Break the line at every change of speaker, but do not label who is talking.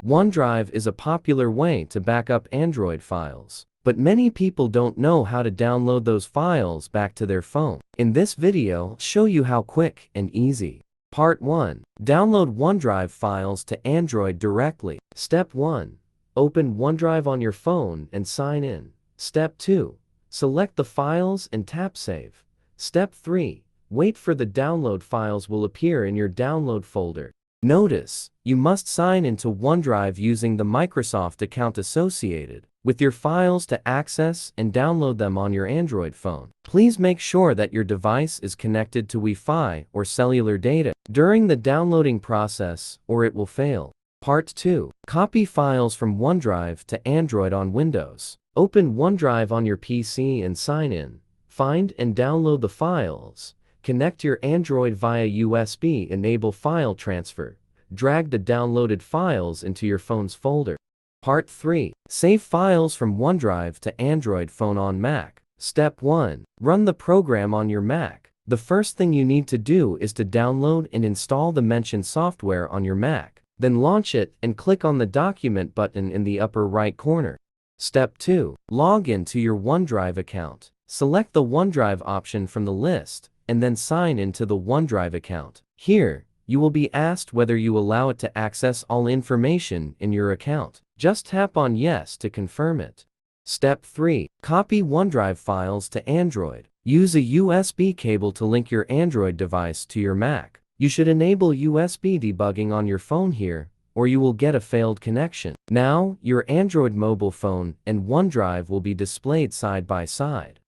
OneDrive is a popular way to back up Android files, but many people don't know how to download those files back to their phone. In this video, I'll show you how quick and easy. Part 1. Download OneDrive files to Android directly. Step 1. Open OneDrive on your phone and sign in. Step 2. Select the files and tap Save. Step 3. Wait for the download files will appear in your download folder. Notice, you must sign into OneDrive using the Microsoft account associated with your files to access and download them on your Android phone. Please make sure that your device is connected to Wi-Fi or cellular data during the downloading process, or it will fail. Part 2. Copy files from OneDrive to Android on Windows. Open OneDrive on your PC and sign in. Find and download the files. Connect your Android via USB. Enable file transfer. Drag the downloaded files into your phone's folder. Part 3. Save files from OneDrive to Android phone on Mac. Step 1. Run the program on your Mac. The first thing you need to do is to download and install the mentioned software on your Mac. Then launch it and click on the document button in the upper right corner. Step 2. Log in to your OneDrive account. Select the OneDrive option from the list, and then sign into the OneDrive account. Here, you will be asked whether you allow it to access all information in your account. Just tap on Yes to confirm it. Step 3. Copy OneDrive files to Android. Use a USB cable to link your Android device to your Mac. You should enable USB debugging on your phone here, or you will get a failed connection. Now, your Android mobile phone and OneDrive will be displayed side by side.